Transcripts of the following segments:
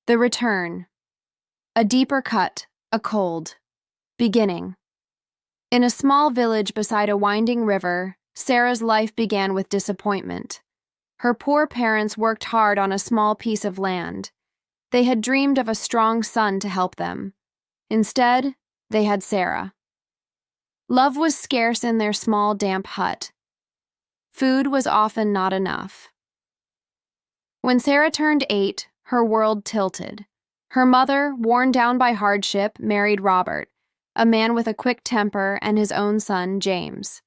The return. A deeper cut, a cold. Beginning. In a small village beside a winding river, Sarah's life began with disappointment. Her poor parents worked hard on a small piece of land. They had dreamed of a strong son to help them. Instead, they had Sarah. Love was scarce in their small, damp hut. Food was often not enough. When Sarah turned 8, her world tilted. Her mother, worn down by hardship, married Robert, a man with a quick temper, and his own son, James.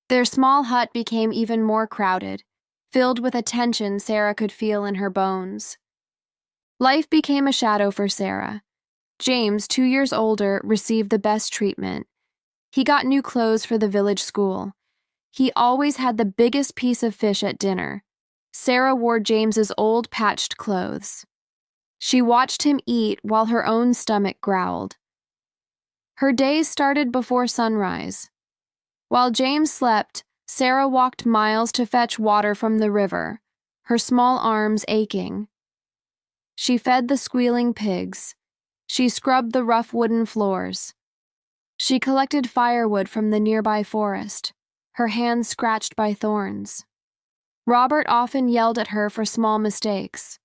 Their small hut became even more crowded, filled with a tension Sarah could feel in her bones. Life became a shadow for Sarah. James, 2 years older, received the best treatment. He got new clothes for the village school. He always had the biggest piece of fish at dinner. Sarah wore James's old patched clothes. She watched him eat while her own stomach growled. Her days started before sunrise. While James slept, Sarah walked miles to fetch water from the river, her small arms aching. She fed the squealing pigs. She scrubbed the rough wooden floors. She collected firewood from the nearby forest, her hands scratched by thorns. Robert often yelled at her for small mistakes.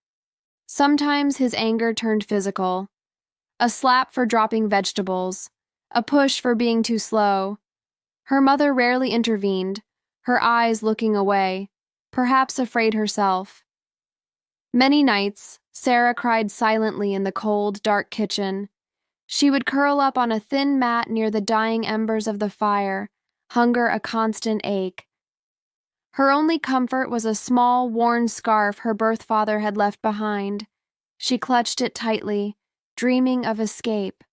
Sometimes his anger turned physical. A slap for dropping vegetables, a push for being too slow. Her mother rarely intervened, her eyes looking away, perhaps afraid herself. Many nights, Sarah cried silently in the cold, dark kitchen. She would curl up on a thin mat near the dying embers of the fire, hunger a constant ache. Her only comfort was a small, worn scarf her birth father had left behind. She clutched it tightly, dreaming of escape.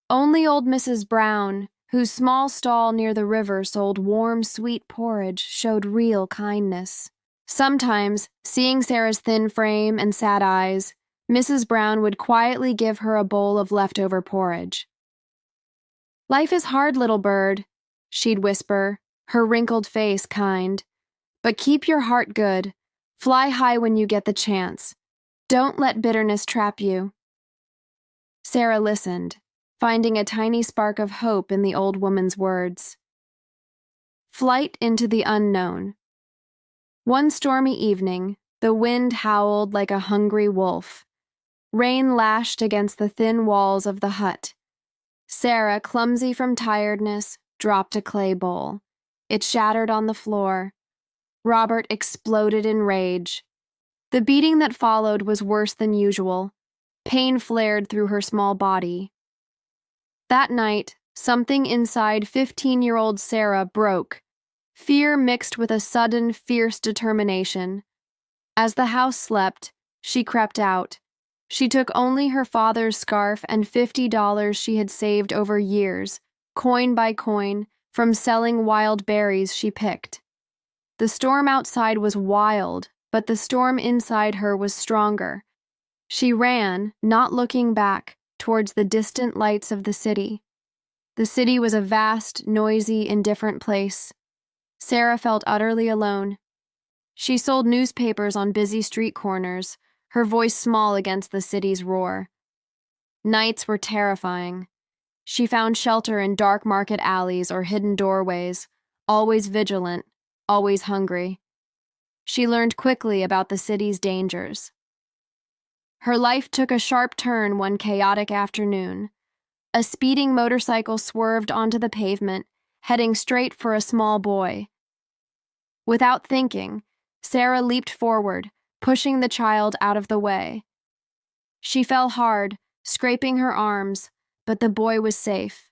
Only old Mrs. Brown, whose small stall near the river sold warm, sweet porridge, showed real kindness. Sometimes, seeing Sarah's thin frame and sad eyes, Mrs. Brown would quietly give her a bowl of leftover porridge. "Life is hard, little bird," she'd whisper, her wrinkled face kind. "But keep your heart good. Fly high when you get the chance. Don't let bitterness trap you." Sarah listened, finding a tiny spark of hope in the old woman's words. Flight into the unknown. One stormy evening, the wind howled like a hungry wolf. Rain lashed against the thin walls of the hut. Sarah, clumsy from tiredness, dropped a clay bowl. It shattered on the floor. Robert exploded in rage. The beating that followed was worse than usual. Pain flared through her small body. That night, something inside 15-year-old Sarah broke. Fear mixed with a sudden, fierce determination. As the house slept, she crept out. She took only her father's scarf and $50 she had saved over years, coin by coin, from selling wild berries she picked. The storm outside was wild, but the storm inside her was stronger. She ran, not looking back, towards the distant lights of the city. The city was a vast, noisy, indifferent place. Sarah felt utterly alone. She sold newspapers on busy street corners, her voice small against the city's roar. Nights were terrifying. She found shelter in dark market alleys or hidden doorways, always vigilant, always hungry. She learned quickly about the city's dangers. Her life took a sharp turn one chaotic afternoon. A speeding motorcycle swerved onto the pavement, heading straight for a small boy. Without thinking, Sarah leaped forward, pushing the child out of the way. She fell hard, scraping her arms, but the boy was safe.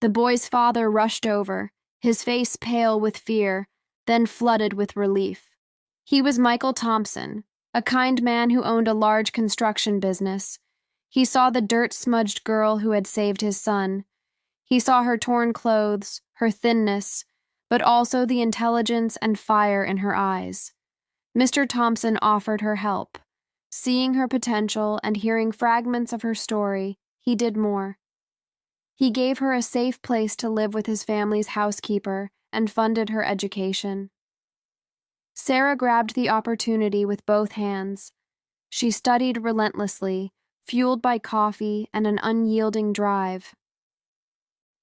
The boy's father rushed over, his face pale with fear, then flooded with relief. He was Michael Thompson, a kind man who owned a large construction business. He saw the dirt-smudged girl who had saved his son. He saw her torn clothes, her thinness, but also the intelligence and fire in her eyes. Mr. Thompson offered her help. Seeing her potential and hearing fragments of her story, he did more. He gave her a safe place to live with his family's housekeeper and funded her education. Sarah grabbed the opportunity with both hands. She studied relentlessly, fueled by coffee and an unyielding drive.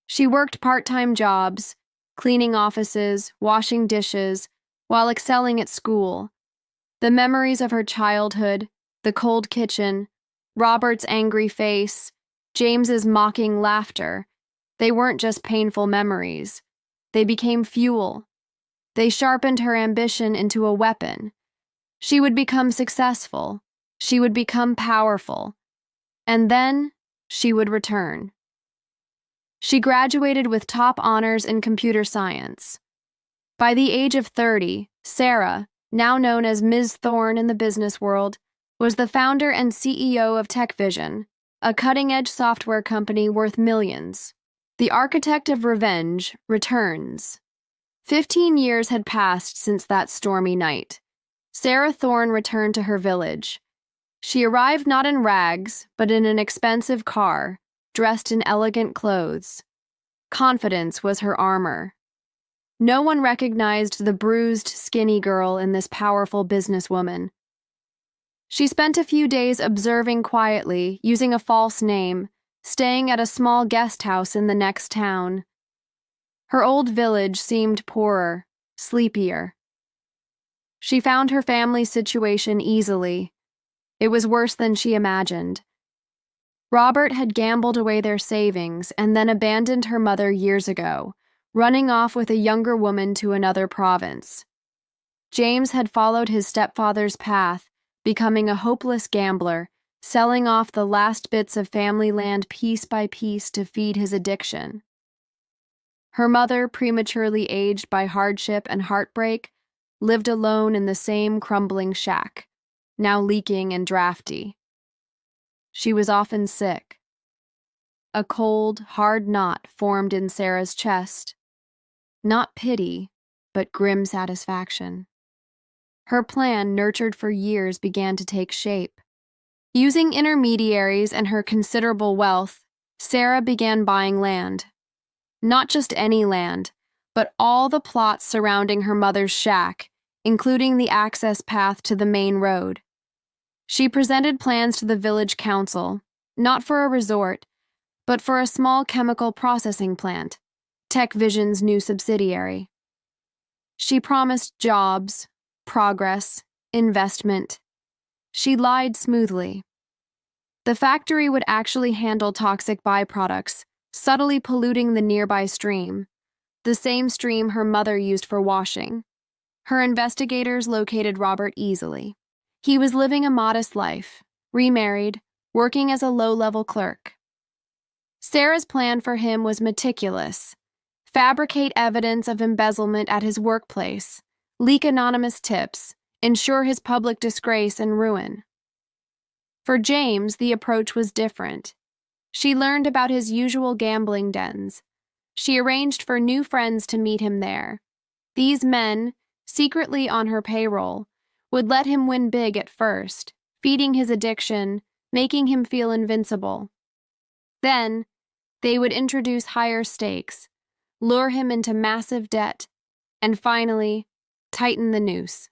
She worked part-time jobs, cleaning offices, washing dishes, while excelling at school. The memories of her childhood, the cold kitchen, Robert's angry face, James's mocking laughter, they weren't just painful memories. They became fuel. They sharpened her ambition into a weapon. She would become successful. She would become powerful. And then she would return. She graduated with top honors in computer science. By the age of 30, Sarah, now known as Ms. Thorne in the business world, was the founder and CEO of TechVision, a cutting-edge software company worth millions. The architect of revenge returns. 15 years had passed since that stormy night. Sarah Thorne returned to her village. She arrived not in rags, but in an expensive car, dressed in elegant clothes. Confidence was her armor. No one recognized the bruised, skinny girl in this powerful businesswoman. She spent a few days observing quietly, using a false name, staying at a small guest house in the next town. Her old village seemed poorer, sleepier. She found her family's situation easily. It was worse than she imagined. Robert had gambled away their savings and then abandoned her mother years ago, running off with a younger woman to another province. James had followed his stepfather's path, becoming a hopeless gambler, selling off the last bits of family land piece by piece to feed his addiction. Her mother, prematurely aged by hardship and heartbreak, lived alone in the same crumbling shack, now leaking and drafty. She was often sick. A cold, hard knot formed in Sarah's chest. Not pity, but grim satisfaction. Her plan, nurtured for years, began to take shape. Using intermediaries and her considerable wealth, Sarah began buying land. Not just any land, but all the plots surrounding her mother's shack, including the access path to the main road. She presented plans to the village council, not for a resort, but for a small chemical processing plant, TechVision's new subsidiary. She promised jobs, progress, investment. She lied smoothly. The factory would actually handle toxic byproducts, subtly polluting the nearby stream, the same stream her mother used for washing. Her investigators located Robert easily. He was living a modest life, remarried, working as a low-level clerk. Sarah's plan for him was meticulous. Fabricate evidence of embezzlement at his workplace, leak anonymous tips, ensure his public disgrace and ruin. For James, the approach was different. She learned about his usual gambling dens. She arranged for new friends to meet him there. These men, secretly on her payroll, would let him win big at first, feeding his addiction, making him feel invincible. Then, they would introduce higher stakes, lure him into massive debt, and finally, tighten the noose.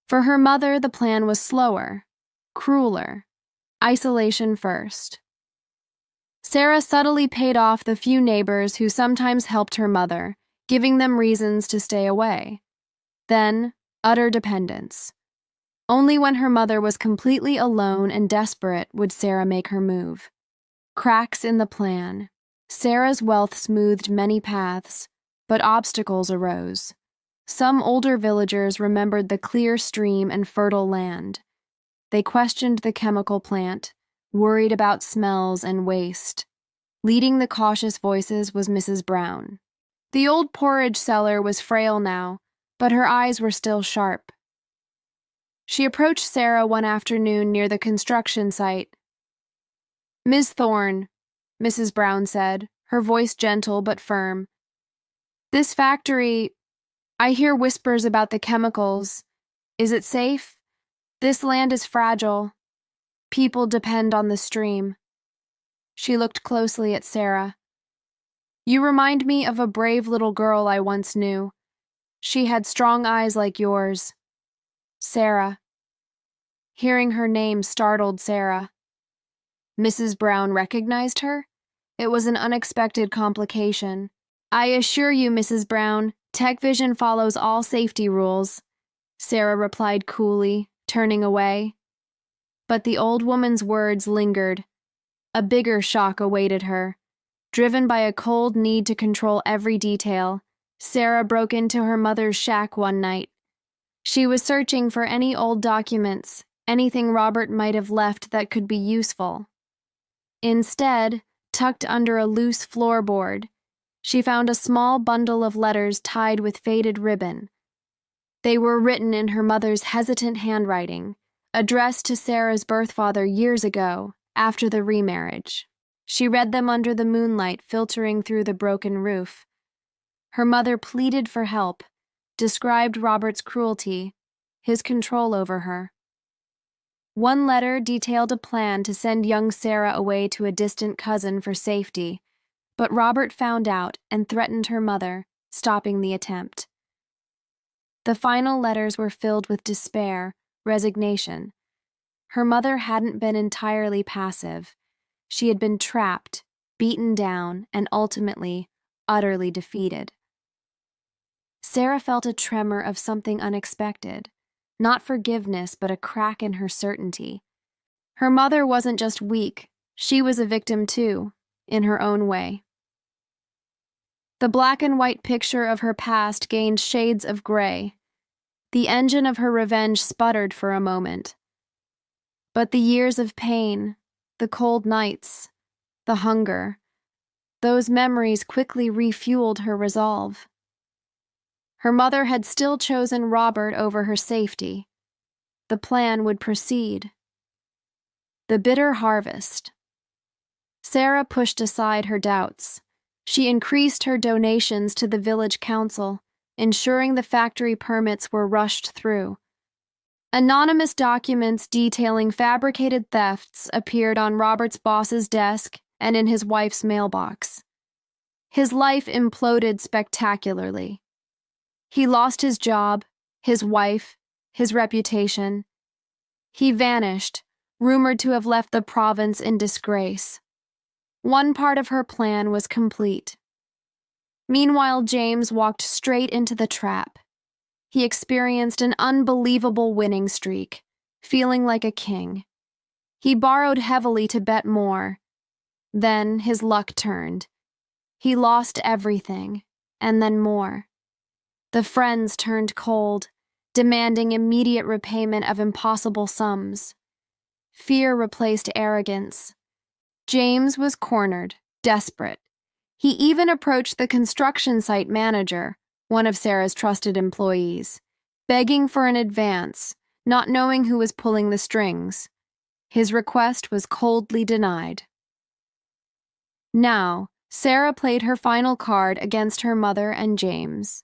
For her mother, the plan was slower, crueler, isolation first. Sarah subtly paid off the few neighbors who sometimes helped her mother, giving them reasons to stay away. Then, utter dependence. Only when her mother was completely alone and desperate would Sarah make her move. Cracks in the plan. Sarah's wealth smoothed many paths, but obstacles arose. Some older villagers remembered the clear stream and fertile land. They questioned the chemical plant, worried about smells and waste. Leading the cautious voices was Mrs. Brown. The old porridge seller was frail now, but her eyes were still sharp. She approached Sarah one afternoon near the construction site. "Miss Thorne," Mrs. Brown said, her voice gentle but firm. "This factory, I hear whispers about the chemicals. Is it safe? This land is fragile. People depend on the stream." She looked closely at Sarah. "You remind me of a brave little girl I once knew. She had strong eyes like yours. Sarah." Hearing her name startled Sarah. Mrs. Brown recognized her? It was an unexpected complication. I assure you, Mrs. Brown, TechVision follows all safety rules, Sarah replied coolly, turning away. But the old woman's words lingered. A bigger shock awaited her. Driven by a cold need to control every detail, Sarah broke into her mother's shack one night. She was searching for any old documents, anything Robert might have left that could be useful. Instead, tucked under a loose floorboard, she found a small bundle of letters tied with faded ribbon. They were written in her mother's hesitant handwriting, addressed to Sarah's birth father years ago, after the remarriage. She read them under the moonlight filtering through the broken roof. Her mother pleaded for help, described Robert's cruelty, his control over her. One letter detailed a plan to send young Sarah away to a distant cousin for safety, but Robert found out and threatened her mother, stopping the attempt. The final letters were filled with despair, resignation. Her mother hadn't been entirely passive. She had been trapped, beaten down, and ultimately, utterly defeated. Sarah felt a tremor of something unexpected. Not forgiveness, but a crack in her certainty. Her mother wasn't just weak, she was a victim too, in her own way. The black and white picture of her past gained shades of gray. The engine of her revenge sputtered for a moment. But the years of pain, the cold nights, the hunger, those memories quickly refueled her resolve. Her mother had still chosen Robert over her safety. The plan would proceed. The bitter harvest. Sarah pushed aside her doubts. She increased her donations to the village council, ensuring the factory permits were rushed through. Anonymous documents detailing fabricated thefts appeared on Robert's boss's desk and in his wife's mailbox. His life imploded spectacularly. He lost his job, his wife, his reputation. He vanished, rumored to have left the province in disgrace. One part of her plan was complete. Meanwhile, James walked straight into the trap. He experienced an unbelievable winning streak, feeling like a king. He borrowed heavily to bet more. Then his luck turned. He lost everything, and then more. The friends turned cold, demanding immediate repayment of impossible sums. Fear replaced arrogance. James was cornered, desperate. He even approached the construction site manager, one of Sarah's trusted employees, begging for an advance, not knowing who was pulling the strings. His request was coldly denied. Now, Sarah played her final card against her mother and James.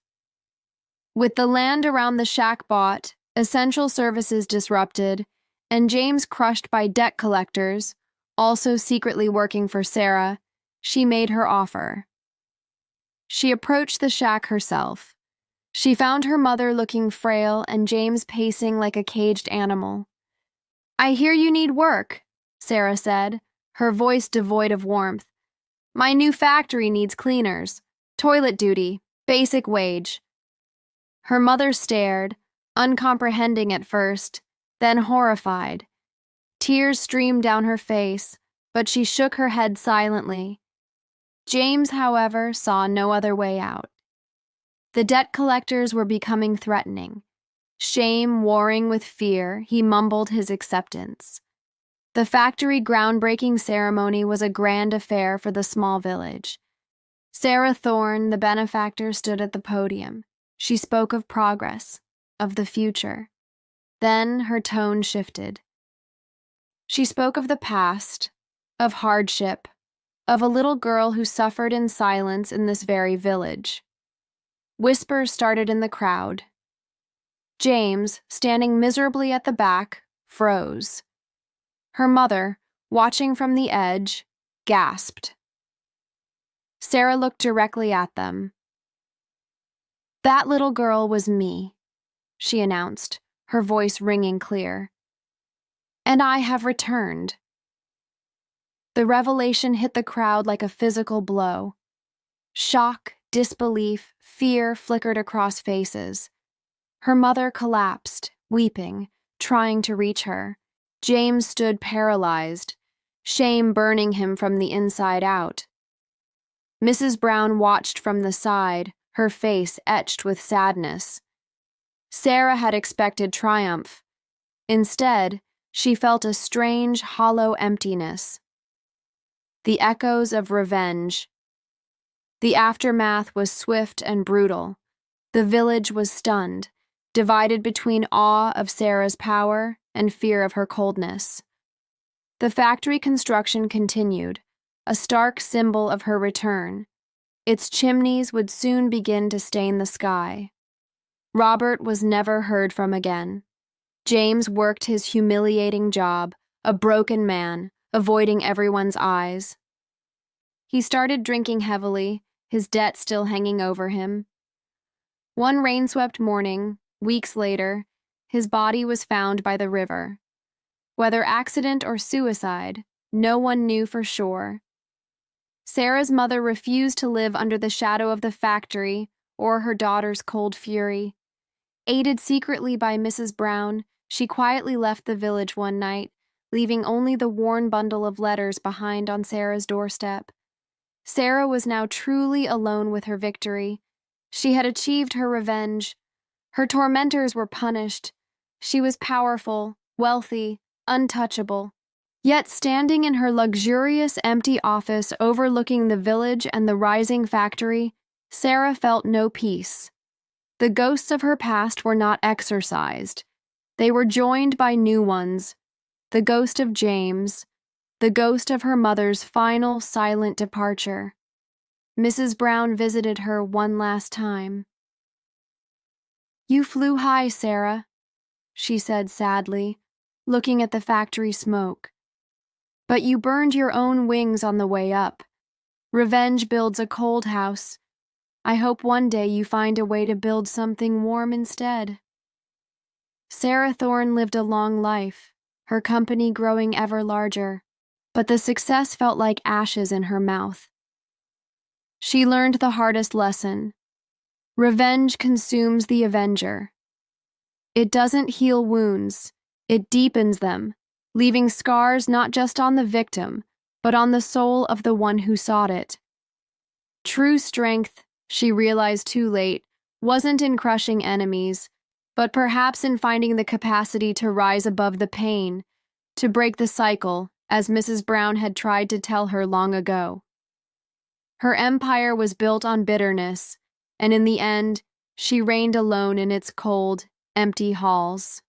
With the land around the shack bought, essential services disrupted, and James crushed by debt collectors, also secretly working for Sarah, she made her offer. She approached the shack herself. She found her mother looking frail and James pacing like a caged animal. "I hear you need work," Sarah said, her voice devoid of warmth. "My new factory needs cleaners. Toilet duty, basic wage." Her mother stared, uncomprehending at first, then horrified. Tears streamed down her face, but she shook her head silently. James, however, saw no other way out. The debt collectors were becoming threatening. Shame warring with fear, he mumbled his acceptance. The factory groundbreaking ceremony was a grand affair for the small village. Sarah Thorne, the benefactor, stood at the podium. She spoke of progress, of the future. Then her tone shifted. She spoke of the past, of hardship, of a little girl who suffered in silence in this very village. Whispers started in the crowd. James, standing miserably at the back, froze. Her mother, watching from the edge, gasped. Sarah looked directly at them. "That little girl was me," she announced, her voice ringing clear. And I have returned. The revelation hit the crowd like a physical blow. Shock, disbelief, fear flickered across faces. Her mother collapsed, weeping, trying to reach her. James stood paralyzed, shame burning him from the inside out. Mrs. Brown watched from the side, her face etched with sadness. Sarah had expected triumph. Instead, she felt a strange, hollow emptiness. The echoes of revenge. The aftermath was swift and brutal. The village was stunned, divided between awe of Sarah's power and fear of her coldness. The factory construction continued, a stark symbol of her return. Its chimneys would soon begin to stain the sky. Robert was never heard from again. James worked his humiliating job, a broken man, avoiding everyone's eyes. He started drinking heavily, his debt still hanging over him. One rain-swept morning, weeks later, his body was found by the river. Whether accident or suicide, no one knew for sure. Sarah's mother refused to live under the shadow of the factory or her daughter's cold fury. Aided secretly by Mrs. Brown, she quietly left the village one night, leaving only the worn bundle of letters behind on Sarah's doorstep. Sarah was now truly alone with her victory. She had achieved her revenge. Her tormentors were punished. She was powerful, wealthy, untouchable. Yet standing in her luxurious, empty office overlooking the village and the rising factory, Sarah felt no peace. The ghosts of her past were not exorcised. They were joined by new ones. The ghost of James, the ghost of her mother's final, silent departure. Mrs. Brown visited her one last time. "You flew high, Sarah," she said sadly, looking at the factory smoke. "But you burned your own wings on the way up. Revenge builds a cold house. I hope one day you find a way to build something warm instead." Sarah Thorne lived a long life, her company growing ever larger, but the success felt like ashes in her mouth. She learned the hardest lesson. Revenge consumes the avenger. It doesn't heal wounds, it deepens them, leaving scars not just on the victim, but on the soul of the one who sought it. True strength, she realized too late, wasn't in crushing enemies, but perhaps in finding the capacity to rise above the pain, to break the cycle, as Mrs. Brown had tried to tell her long ago. Her empire was built on bitterness, and in the end, she reigned alone in its cold, empty halls.